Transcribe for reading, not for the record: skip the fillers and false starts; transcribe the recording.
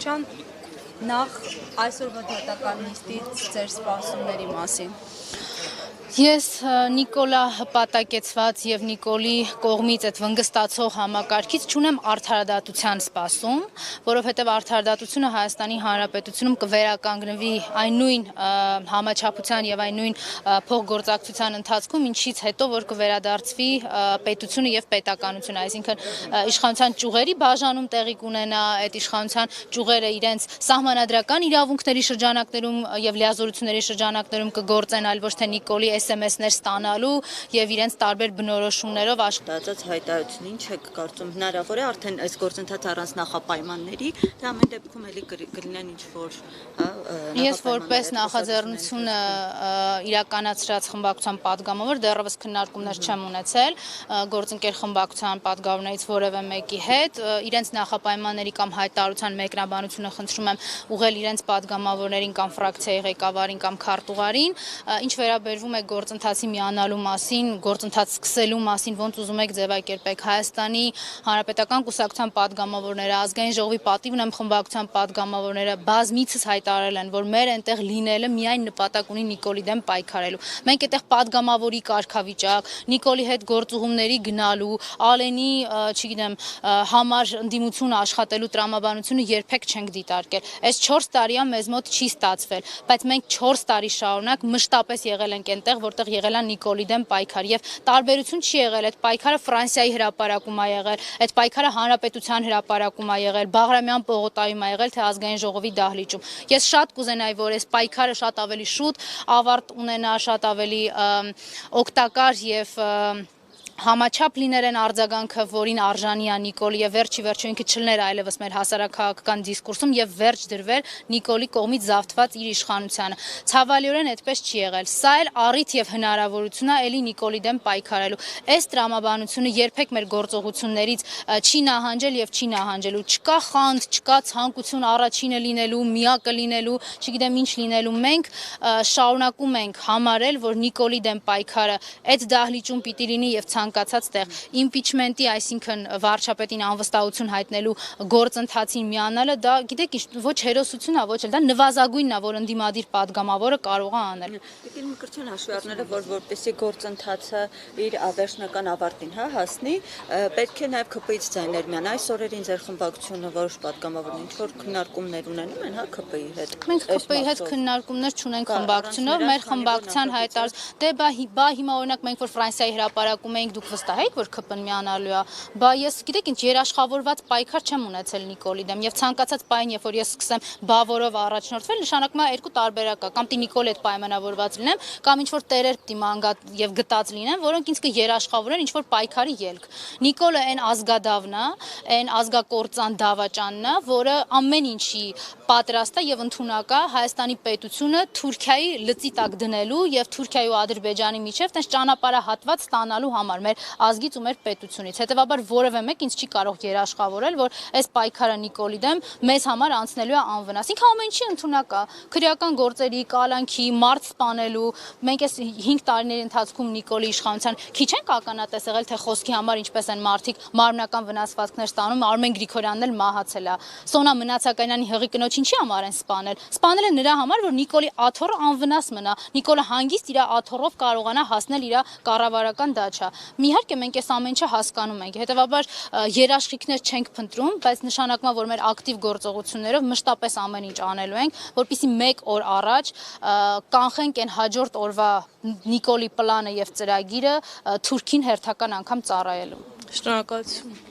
Ալիչյան, նախ այսօրվա դատական նիստից ձեր սպասումների մասին։ Ես Նիկոլա հպատակեցված եւ Նիկոլի կողմից այդ վնգստացող համակարգից չունեմ արդարադատության սպասում, որովհետեւ արդարադատությունը Հայաստանի Հանրապետությունում կվերականգնվի այն նույն համաչափության եւ այն նույն փոխգործակցության ընթացքում, ինչից հետո որ կվերադարձվի պետությունը եւ պետականությունը, այսինքն իշխանության ճյուղերի բաժանում տեղի կունենա, այդ իշխանության ճյուղերը իրենց սահմանադրական իրավունքների շրջանակներում եւ լիազորությունների շրջանակներում կգործեն, այլ ոչ թե Նիկոլի SMS-ներ ստանալու եւ իրենց տարբեր բնորոշումներով աշխատած հայտարարություն ինչ է կարծում հնարավոր է արդեն այս գործընթացը առանց նախապայմանների դա ամեն դեպքում էլի կլինեն ինչ որ Ես որպես նախաձեռնությունը իրականացրած խմբակցության падգամավոր դեռևս քննարկումներ չեմ ունեցել գործընկեր խմբակցության падգամավորներից որևէ մեկի հետ իրենց նախապայմանների կամ հայտարարության մեկնաբանությունը խնդրում եմ ուղղել իրենց падգամավորներին կամ ֆրակցիայի ղեկավարին կամ քարտուղարին ինչ վերաբերվում է գործընթացի միանալու մասին, գործընթաց սկսելու մասին, ոնց ուզում եք ձևակերպեք Հայաստանի Հանրապետական կուսակցության падգամավորները, ազգային ժողովի պատիվ ունեմ խմբակցության падգամավորները բազմիցս հայտարարել են, որ մեր այնտեղ լինելը միայն նպատակ ունի Նիկոլի դեմ պայքարելու։ Մենք այդտեղ падգամավորի կարգավիճակ, Նիկոլի հետ գործուղումների գնալու, Ալենի, չգիտեմ, համար ընդդիմություն աշխատելու տրամաբանությունը երբեք չենք դիտարկել։ Այս 4 տարիա մեզ մոտ չի ստացվել, բայց մենք 4 տարի շարունակ մշտապես եղել ենք այնտեղ, որտեղ եղել է Նիկոլի դեմ պայքար եւ տարբերություն չի եղել, այդ պայքարը Ֆրանսիայի հրապարակում է եղել, այդ պայքարը Հանրապետության հրապարակում է եղել, Բաղրամյան պողոտայում է եղել, թե ազգային ժողովի դահլիճում։ Ես շատ կուզենայի, որ այս պայքարը շատ ավելի շուտ ավարտ ունենա, շատ ավելի օգտակար եւ համաչափ լիներ են արձագանքը, որին արժանի է Նիկոլի եւ վերջի վերջո ինքը չլներ այլևս մեր հասարակական դիսկուրսում եւ վերջ դրվեր Նիկոլի կողմից զավթված իր իշխանությանը։ Ցավալիորեն այդպես չի եղել։ Սա էլ առիթ եւ հնարավորություն է էլի Նիկոլի դեմ պայքարելու։ Այս տրամաբանությունը երբեք մեր գործողություններից չի նահանջել եւ չի նահանջելու։ Չկա խանդ, չկա ցանկություն առաջինը լինելու, միակը լինելու, չգիտեմ ինչ լինելու։ Մենք շարունակում ենք համարել, որ Նիկոլի դեմ պայքարը այդ դահլիճում պիտի լինի եւ ցանկացած տեղ իմպիչմենտի, այսինքն վարչապետին անվստահություն հայտնելու գործընթացին միանալը դա գիտեք ոչ հերոսություն է, ոչ էլ դա նվազագույնն է, որ ընդդիմադիր падգամավորը կարող է անել։ Տիկին Մկրտչյան հաշվի առնելը, որ որպեսզի գործընթացը իր վերջնական ավարտին հասնի, պետք է նաև ՔՊ-ից ձայներ միան։ Այս օրերին ձեր խմբակցությունը որոշ падգամավորներ ինչ որ քննարկումներ ունենում են, ՔՊ-ի հետ։ Մենք ՔՊ-ի հետ քննարկումներ չունենք խմբակցությունով, մեր խմբակցության հայտարարած դե բա հիմա օրինակ մենք որ Ֆրանսիայի հրապարակում ենք դուք վստահ եք, որ ՔՊ-ն միանալու է, բա ես գիտեք ինչ երաշխավորված պայքար չեմ ունեցել Նիկոլի դեմ եւ ցանկացած պայն, երբ որ ես սկսեմ բավորով առաջնորդվել, նշանակում է երկու տարբերակ կա, կամ պիտի Նիկոլի հետ պայմանավորված լինեմ, կամ ինչ որ տերեր պիտի մանգատ եւ գտած լինեն, որոնք ինձ կերաշխավորեն ինչ որ պայքարի ելք։ Նիկոլը այն ազգադավն է, այն ազգակործան դավաճանն է, որը ամեն ինչի պատրաստ է եւ ընդունակ է Հայաստանի պետությունը Թուրքիայի լծի տակ դնելու եւ Թուրքիայի ու Ադրբեջանի միջեւ տես ճանապարհահատված ստանալու համար մեր ազգից ու մեր պետությունից։ Հետևաբար որևէ մեկ ինձ չի կարող երաշխավորել, որ այս պայքարը Նիկոլի դեմ մեզ համար անցնելու է անվնաս։ Ինքը ամեն ինչի ընդունակ է, քրեական գործերի, կալանքի, մարդ սպանելու։ Մենք այս 5 տարիների ընթացքում Նիկոլի իշխանության քիչ ենք ականատես եղել, թե խոսքի համար ինչպես են մարդիկ մարմնական վնասվածքներ ստանում, Արմեն Գրիգորյանն էլ մահացել է։ Սոնա Մնացականյանի հղի կնոջ ինչի համար են սպանել։ Սպանել են նրա համար, որ Նիկոլի աթոռը անվնաս մնա։ Նիկոլը հանգիստ իր աթոռով կարողանա հասնել իր կառավարական դաչա։ Իհարկե մենք այս ամեն ինչը հասկանում ենք։ Հետևաբար երաշխիքներ չենք փնտրում, բայց նշանակում է, որ մեր ակտիվ գործողություններով մշտապես ամեն ինչ անելու ենք, որպեսզի մեկ օր առաջ կանխենք այն հաջորդ օրվա Նիկոլի պլանը եւ ծրագիրը Թուրքին հերթական անգամ ծառայելու։ Շնորհակալություն։